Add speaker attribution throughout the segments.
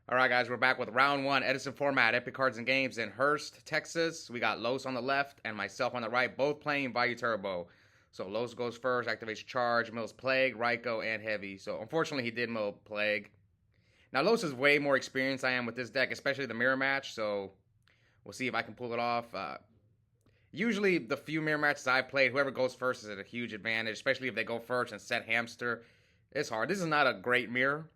Speaker 1: All right, guys, we're back with round one, Edison Format, Epic Cards and Games in Hurst, Texas. We got Los on the left and myself on the right, both playing Vayu Turbo. So Los goes first, activates Charge, mills Plague, Ryko, and Heavy. So unfortunately, he did mill Plague. Now, Los is way more experienced I am with this deck, especially the mirror match. So we'll see if I can pull it off. Usually, the few mirror matches I've played, whoever goes first is at a huge advantage, especially if they go first and set Hamster. It's hard. This is not a great mirror.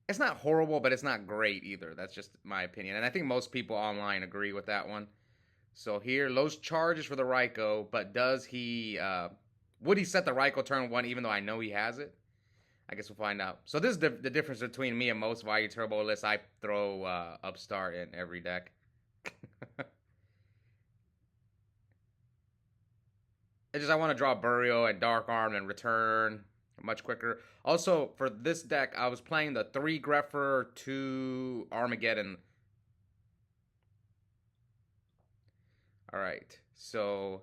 Speaker 1: It's not horrible, but it's not great either. That's just my opinion. And I think most people online agree with that one. So here, Los charges for the Ryko, but does he, would he set the Ryko turn one even though I know he has it? I guess we'll find out. So this is the difference between me and most Vayu Turbo lists. I throw Upstart in every deck. It's just I want to draw Burial and Dark Arm and return much quicker. Also, for this deck, I was playing the 3 Grepher, 2 Armageddon. Alright, so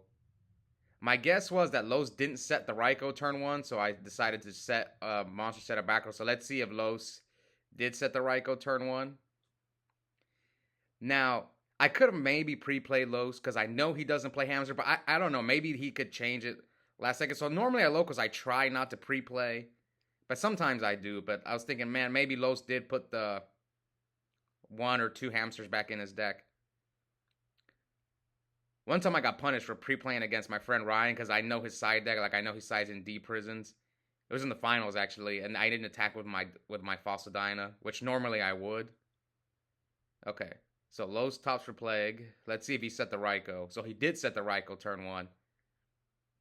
Speaker 1: my guess was that Los didn't set the Ryko turn 1, so I decided to set Monster Set a back row. So let's see if Los did set the Ryko turn 1. Now, I could have maybe pre-played Los because I know he doesn't play Hamster, but I don't know. Maybe he could change it last second. So normally at locals I try not to pre-play, but sometimes I do. But I was thinking, man, maybe Los did put the 1 or 2 hamsters back in his deck. One time I got punished for pre-playing against my friend Ryan because I know his side deck. Like I know he sides in D prisons. It was in the finals actually, and I didn't attack with my Fossil Dyna, which normally I would. Okay, so Los tops for Plague. Let's see if he set the Ryko. So he did set the Ryko turn 1.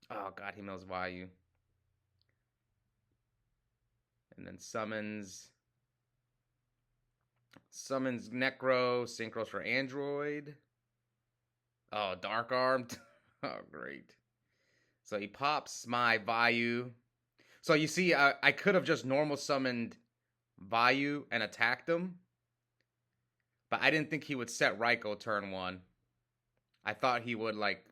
Speaker 1: Oh god, he mills Vayu. And then summons Necro, Synchros for Android. Oh, Dark Armed. Oh, great. So he pops my Vayu. So you see, I could have just normal summoned Vayu and attacked him. But I didn't think he would set Ryko turn 1. I thought he would, like,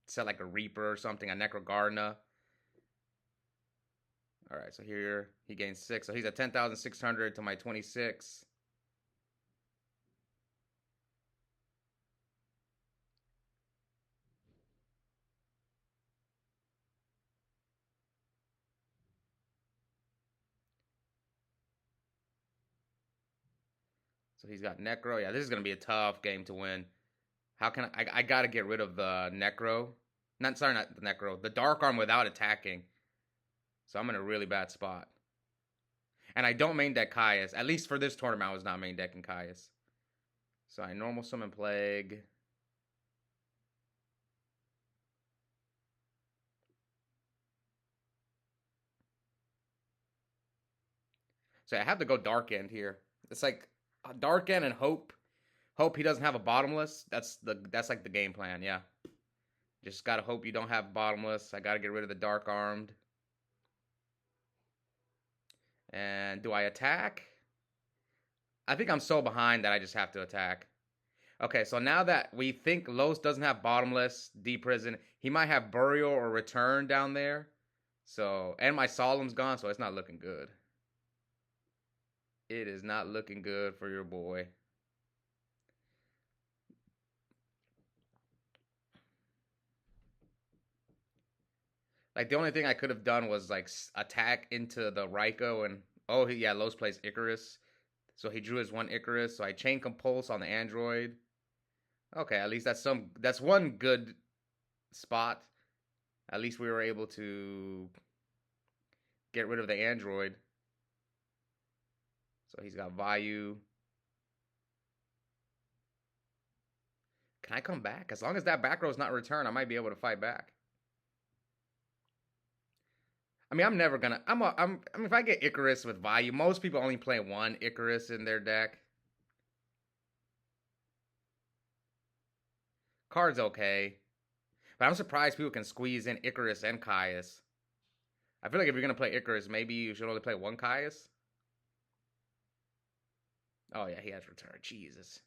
Speaker 1: set, like, a Reaper or something, a Necrogarna. Alright, so here he gains 6. So he's at 10,600 to my 26. So he's got Necro. Yeah, this is going to be a tough game to win. How can I got to get rid of the Necro. Not the Necro. The Dark Arm without attacking. So I'm in a really bad spot. And I don't main deck Caius. At least for this tournament, I was not main decking Caius. So I normal summon Plague. So I have to go Dark End here. It's like Dark End and hope he doesn't have a bottomless. That's like the game plan, yeah. Just gotta hope you don't have bottomless. I gotta get rid of the Dark Armed. And do I attack? I think I'm so behind that I just have to attack. Okay, so now that we think Los doesn't have bottomless, D-Prison, he might have Burial or Return down there. So, and my Solemn's gone, so it's not looking good. It is not looking good for your boy. Like, the only thing I could have done was, like, attack into the Ryko and... Oh, yeah, Los plays Icarus. So he drew his 1 Icarus. So I chain Compulse on the Android. Okay, at least that's one good spot. At least we were able to get rid of the Android. So he's got Vayu. Can I come back? As long as that back row is not returned, I might be able to fight back. I mean, I'm never gonna. I mean, if I get Icarus with Vayu, most people only play 1 Icarus in their deck. Card's okay, but I'm surprised people can squeeze in Icarus and Caius. I feel like if you're gonna play Icarus, maybe you should only play 1 Caius. Oh yeah, he has return. Jesus.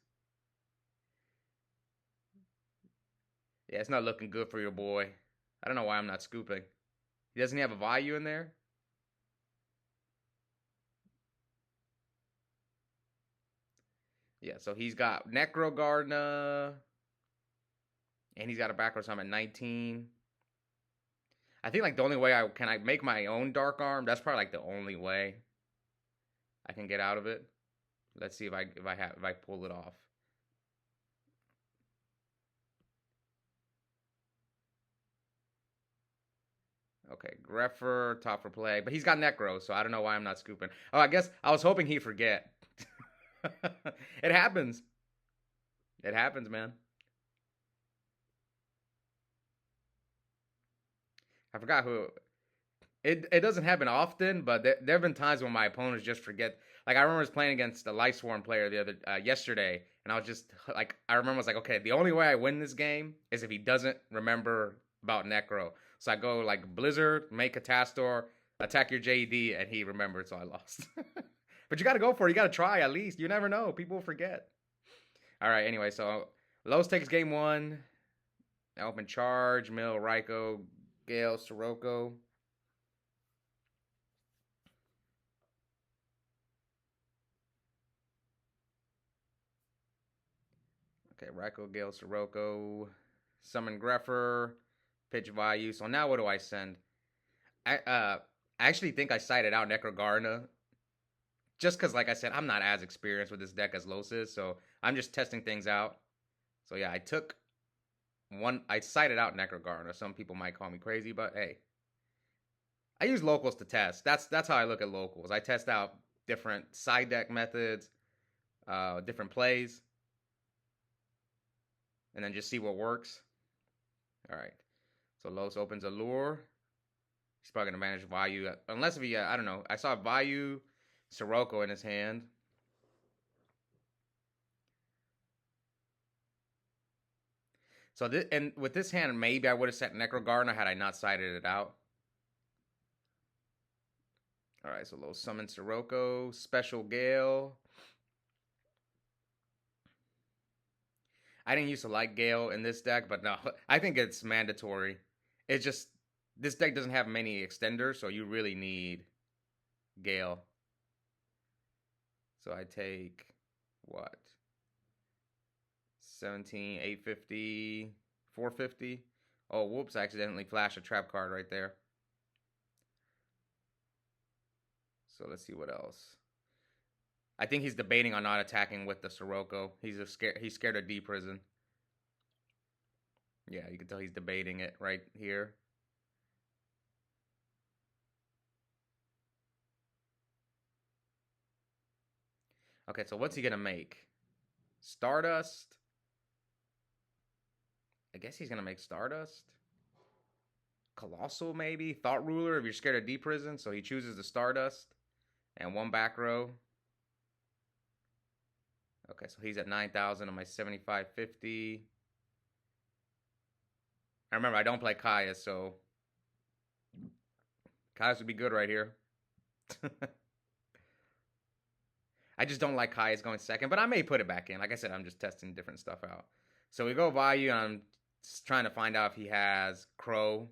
Speaker 1: Yeah, it's not looking good for your boy. I don't know why I'm not scooping. He doesn't have a Vayu in there? Yeah, so he's got Necro Gardener, and he's got a backwards summon 19. I think like the only way I make my own Dark Arm. That's probably like the only way I can get out of it. Let's see if I pull it off. Okay, Greffer, top for play. But he's got Necro, so I don't know why I'm not scooping. Oh, I guess I was hoping he'd forget. It happens. It happens, man. I forgot who. It doesn't happen often, but there have been times when my opponents just forget. Like I remember I was playing against the Light Swarm player yesterday, and I was just like, I remember I was like, okay, the only way I win this game is if he doesn't remember about Necro. So I go like Blizzard, make a Tastor, attack your JD, and he remembered, so I lost. But you got to go for it. You got to try at least. You never know. People forget. All right. Anyway, so Los takes game one. I open charge, Mill, Raikou, Gale, Sirocco. Okay, Raikou, Gale, Sirocco. Summon Greffer. Pitch Vayu. So now what do I send? I actually think I cited out Necrogarna. Just because, like I said, I'm not as experienced with this deck as Los is. So I'm just testing things out. So yeah, I cited out Necrogarna. Some people might call me crazy, but hey. I use locals to test. That's how I look at locals. I test out different side deck methods, different plays, and then just see what works. All right. So Los opens a lure. He's probably gonna manage Vayu, unless if he, I don't know. I saw Vayu, Sirocco in his hand. So and with this hand, maybe I would have set Necrogarna had I not sided it out. All right, so Los summon Sirocco, Special Gale. I didn't used to like Gale in this deck, but no, I think it's mandatory. It's just, this deck doesn't have many extenders, so you really need Gale. So I take, what? 17, 850, 450. Oh, whoops, I accidentally flashed a trap card right there. So let's see what else. I think he's debating on not attacking with the Sirocco. He's scared of D prison. Yeah, you can tell he's debating it right here. Okay, so what's he gonna make? Stardust? I guess he's gonna make Stardust. Colossal, maybe? Thought Ruler if you're scared of D prison. So he chooses the Stardust. And one back row. Okay, so he's at 9,000 on my 7550. I remember I don't play Kaya, so Kaya's would be good right here. I just don't like Kaya's going second, but I may put it back in. Like I said, I'm just testing different stuff out. So we go Vayu, and I'm trying to find out if he has Crow.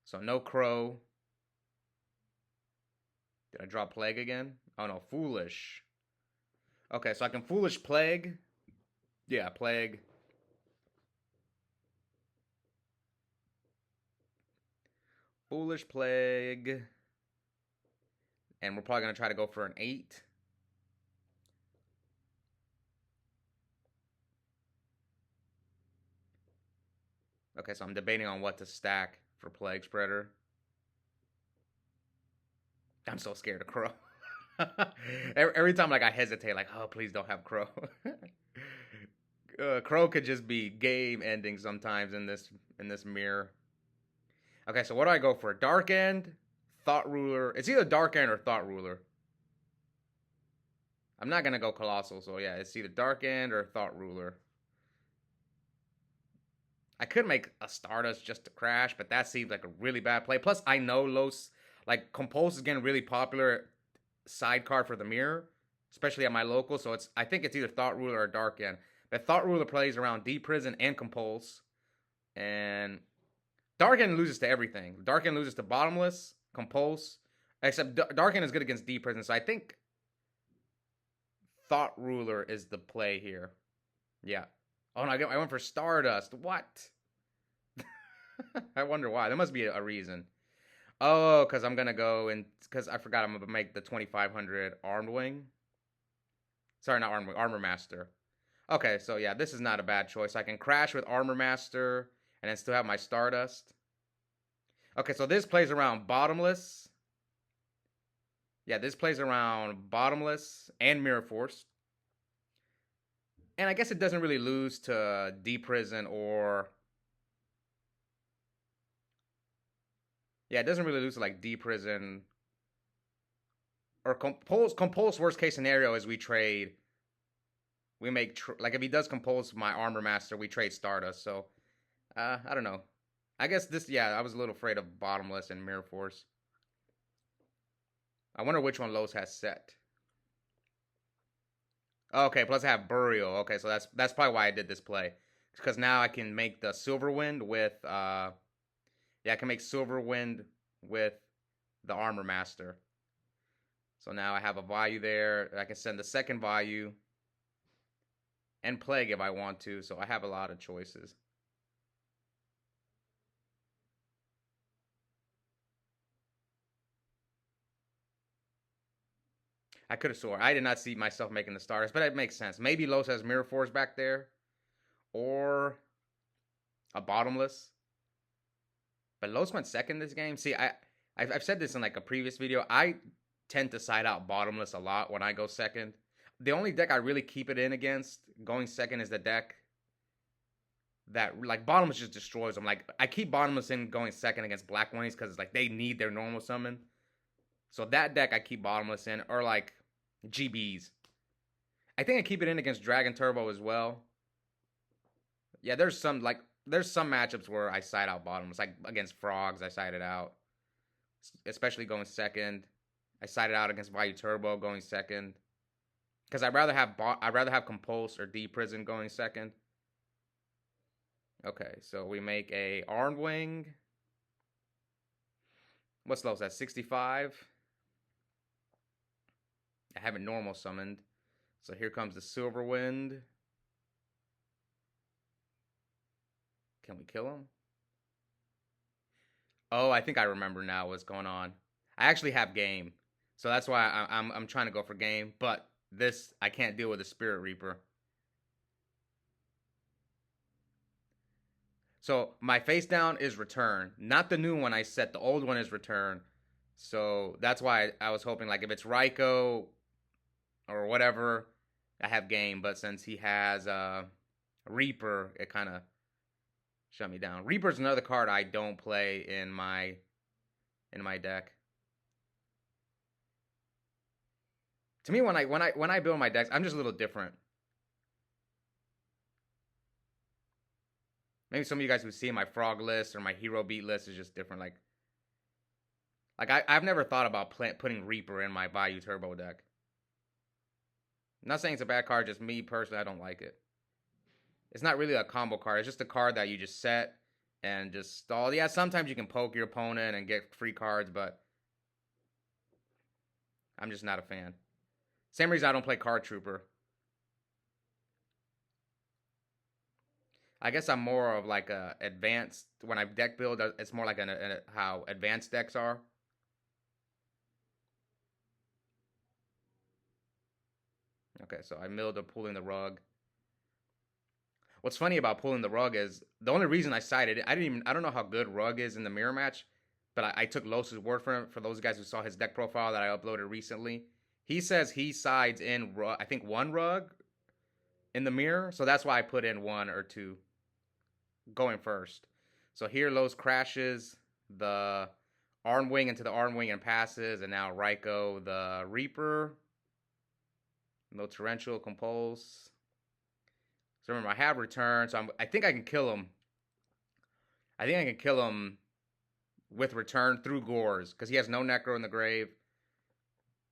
Speaker 1: So no Crow. Did I draw Plague again? Oh no, Foolish. Okay, so I can Foolish Plague. Yeah, Plague. Foolish Plague. And we're probably going to try to go for an 8. Okay, so I'm debating on what to stack for Plague Spreader. I'm so scared of Crow. Every time like I hesitate, like, oh, please don't have Crow. Crow could just be game ending sometimes in this mirror. Okay, so what do I go for? Dark End, Thought Ruler. It's either Dark End or Thought Ruler. I'm not gonna go Colossal, so yeah, it's either Dark End or Thought Ruler. I could make a Stardust just to crash, but that seems like a really bad play. Plus, I know Los, like, Compulse is getting really popular sidecar for the mirror, especially at my local, so I think it's either Thought Ruler or Dark End. But Thought Ruler plays around D Prison and Compulse, and Dark End loses to everything. Dark End loses to Bottomless, Compulse, except Dark End is good against D Prison, so I think Thought Ruler is the play here. Yeah. Oh, no, I went for Stardust. What? I wonder why. There must be a reason. Oh, because I'm going to go and... Because I forgot I'm going to make the 2500 Armed Wing. Sorry, not Armed Wing. Armor Master. Okay, so yeah, this is not a bad choice. I can crash with Armor Master and then still have my Stardust. Okay, so this plays around Bottomless. Yeah, this plays around Bottomless and Mirror Force. And I guess it doesn't really lose to D-Prison or... Yeah, it doesn't really lose to like D-Prison or Compulse. Compulse, worst case scenario is we trade. We make... like, if he does Compulse my Armor Master, we trade Stardust. So, I don't know. I guess this... Yeah, I was a little afraid of Bottomless and Mirror Force. I wonder which one Los has set. Okay, plus I have Burial. Okay, so that's probably why I did this play. Because now I can make the Silverwind with... yeah, I can make Silverwind with the Armor Master. So now I have a Vayu there. I can send the second Vayu. And Plague if I want to. So I have a lot of choices. I could have swore. I did not see myself making the stars, but it makes sense. Maybe Los has Mirror Force back there. Or a Bottomless. But Los went second this game. See, I've said this in like a previous video. I tend to side out Bottomless a lot when I go second. The only deck I really keep it in against going second is the deck that, like, Bottomless just destroys them. Like, I keep Bottomless in going second against Black Ones because, like, they need their normal summon. So that deck I keep Bottomless in. Or, like, GBs. I think I keep it in against Dragon Turbo as well. Yeah, there's some matchups where I side out Bottomless. Like, against Frogs, I side it out. Especially going second. I side it out against Vayu Turbo going second. Because I'd rather have Compulse or D-Prison going second. Okay, so we make a Armed Wing. What's Los at? 65. I haven't normal summoned. So here comes the Silverwind. Can we kill him? Oh, I think I remember now what's going on. I actually have game. So that's why I'm trying to go for game. But this, I can't deal with the Spirit Reaper. So my face down is Return. Not the new one I set. The old one is Return. So that's why I was hoping, like, if it's Raikou or whatever, I have game. But since he has Reaper, it kind of shut me down. Reaper's another card I don't play in my deck. To me, when I build my decks, I'm just a little different. Maybe some of you guys who see my Frog list or my Hero Beat list is just different. Like I've never thought about putting Reaper in my Vayu Turbo deck. I'm not saying it's a bad card, just me personally, I don't like it. It's not really a combo card. It's just a card that you just set and just stall. Yeah, sometimes you can poke your opponent and get free cards, but I'm just not a fan. Same reason I don't play Card Trooper. I guess I'm more of like a advanced, when I deck build, it's more like how advanced decks are. Okay, so I milled a Pulling the Rug. What's funny about Pulling the Rug is the only reason I sided it, I don't know how good Rug is in the mirror match, but I took Los's word for him. For those guys who saw his deck profile that I uploaded recently, he says he sides in, I think, one Rug in the mirror, so that's why I put in one or two going first. So here Los crashes the Arm Wing into the Arm Wing and passes, and now Raikou the Reaper. No Torrential, Compulse. So remember, I have Return, so I think I can kill him. I think I can kill him with Return through Gores, because he has no Necro in the grave.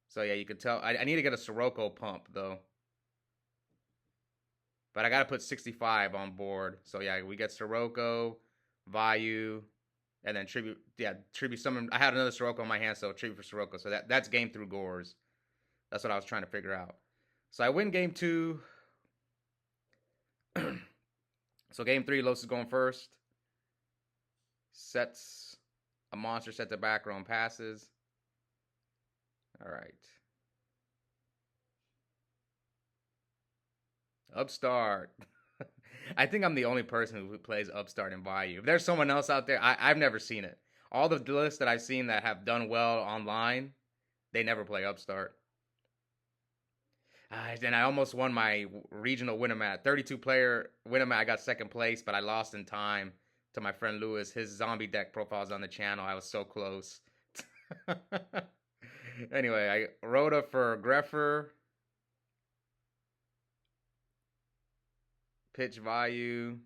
Speaker 1: So yeah, you can tell. I need to get a Sirocco pump, though. But I got to put 65 on board. So yeah, we get Sirocco, Vayu, and then Tribute. Yeah, Tribute Summon. I had another Sirocco in my hand, so Tribute for Sirocco. So that's game through Gores. That's what I was trying to figure out. So I win game 2. So game 3, Los is going first. Sets a monster set to back row and passes. All right. Upstart. I think I'm the only person who plays Upstart in Vayu. If there's someone else out there, I've never seen it. All the lists that I've seen that have done well online, they never play Upstart. And I almost won my regional Winnamat. 32-player Winnamat, I got second place, but I lost in time to my friend Lewis. His zombie deck profile's on the channel. I was so close. Anyway, I Rhoda for Greffer. Pitch Vayu.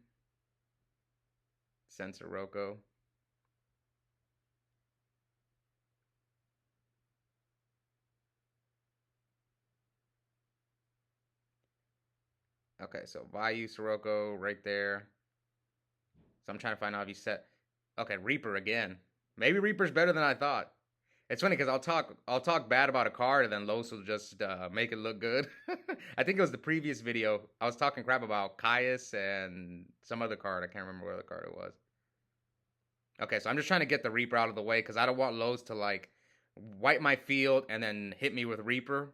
Speaker 1: Sensor Roko. Okay, so Vayu, Sirocco, right there. So I'm trying to find out if he set. Okay, Reaper again. Maybe Reaper's better than I thought. It's funny because I'll talk bad about a card and then Los will just make it look good. I think it was the previous video. I was talking crap about Caius and some other card. I can't remember what other card it was. Okay, so I'm just trying to get the Reaper out of the way because I don't want Los to like wipe my field and then hit me with Reaper.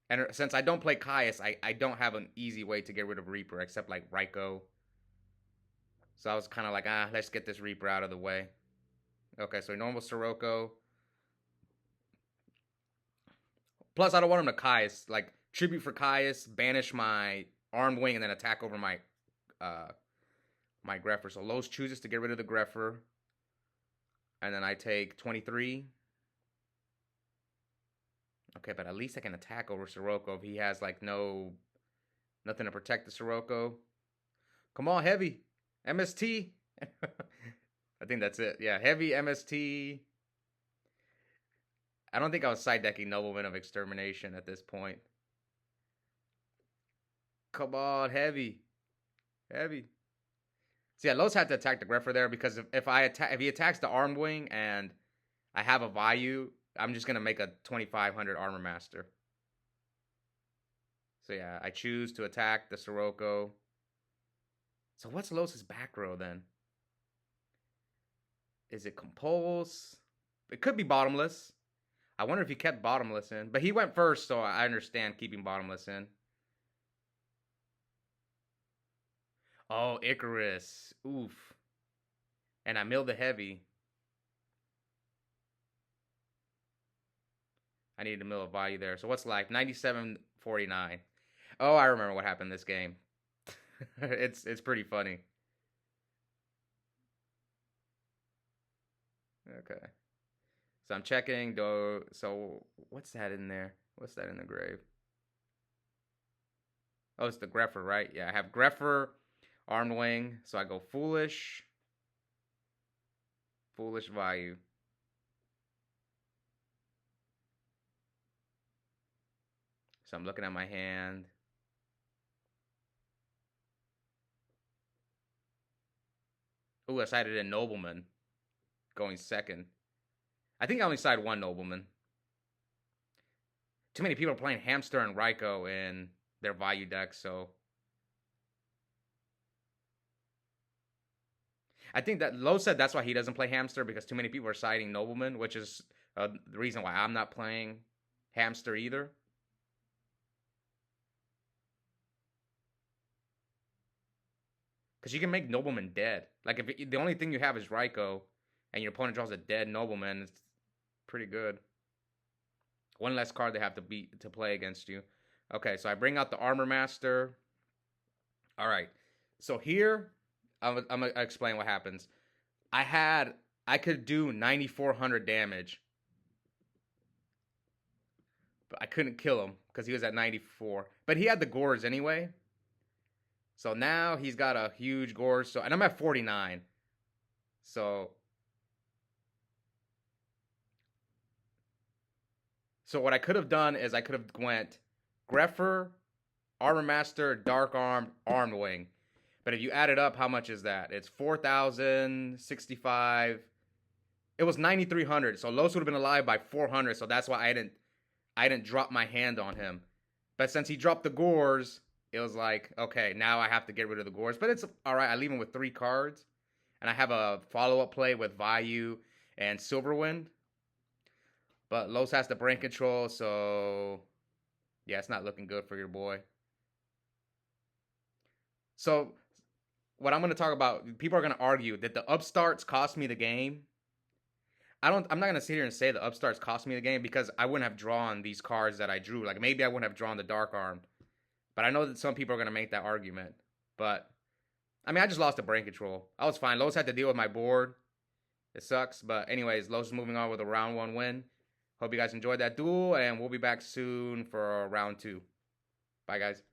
Speaker 1: And since I don't play Caius, I don't have an easy way to get rid of Reaper except like Ryko. So I was kind of like, let's get this Reaper out of the way. Okay, so normal Sirocco. Plus, I don't want him to Caius. Like, tribute for Caius, banish my Armed Wing, and then attack over my my Greffer. So Los chooses to get rid of the Greffer. And then I take 23. Okay, but at least I can attack over Sirocco if he has, like, nothing to protect the Sirocco. Come on, heavy. MST. I think that's it. Yeah, heavy MST. I don't think I was side decking Nobleman of Extermination at this point. Come on, heavy. Heavy. So yeah, Los had to attack the Greffer there because if he attacks the Armed Wing and I have a Vayu, I'm just gonna make a 2500 Armor Master. So yeah, I choose to attack the Sirocco. So what's Los's back row then? Is it Compulse? It could be Bottomless. I wonder if he kept Bottomless in. But he went first, so I understand keeping Bottomless in. Oh, Icarus. Oof. And I milled the heavy. I need to mill a Vayu there. So what's life? 97.49. Oh, I remember what happened this game. It's pretty funny. Okay. So I'm checking. So what's that in there? What's that in the grave? Oh, it's the Greffer, right? Yeah, I have Greffer, Armed Wing. So I go Foolish. Foolish Vayu. So I'm looking at my hand. Ooh, I sided in Nobleman. Going second. I think I only side one Nobleman. Too many people are playing Hamster and Ryko in their Vayu deck, so I think that Lo said that's why he doesn't play Hamster because too many people are siding Nobleman, which is the reason why I'm not playing Hamster either. Because you can make Nobleman dead. Like, if the only thing you have is Ryko, and your opponent draws a dead Nobleman, it's pretty good. One less card they have to play against you. Okay, so I bring out the Armor Master. All right. So here, I'm going to explain what happens. I could do 9,400 damage. But I couldn't kill him because he was at 94. But he had the Gores anyway. So now he's got a huge Gores. And I'm at 49. So what I could have done is I could have went Greffer, Armor Master, Dark Armed, Armed Wing. But if you add it up, how much is that? It's 4,065. It was 9,300. So Los would have been alive by 400. So that's why I didn't drop my hand on him. But since he dropped the Gores, it was like, okay, now I have to get rid of the Gores. But it's all right. I leave him with 3 cards. And I have a follow-up play with Vayu and Silverwind. But Los has the brain control, so yeah, it's not looking good for your boy. So what I'm going to talk about, people are going to argue that the upstarts cost me the game. I'm not going to sit here and say the upstarts cost me the game because I wouldn't have drawn these cards that I drew. Like maybe I wouldn't have drawn the Dark Arm. But I know that some people are going to make that argument. But I mean, I just lost the brain control. I was fine. Los had to deal with my board. It sucks. But anyways, Los is moving on with a round 1 win. Hope you guys enjoyed that duel, and we'll be back soon for round 2. Bye, guys.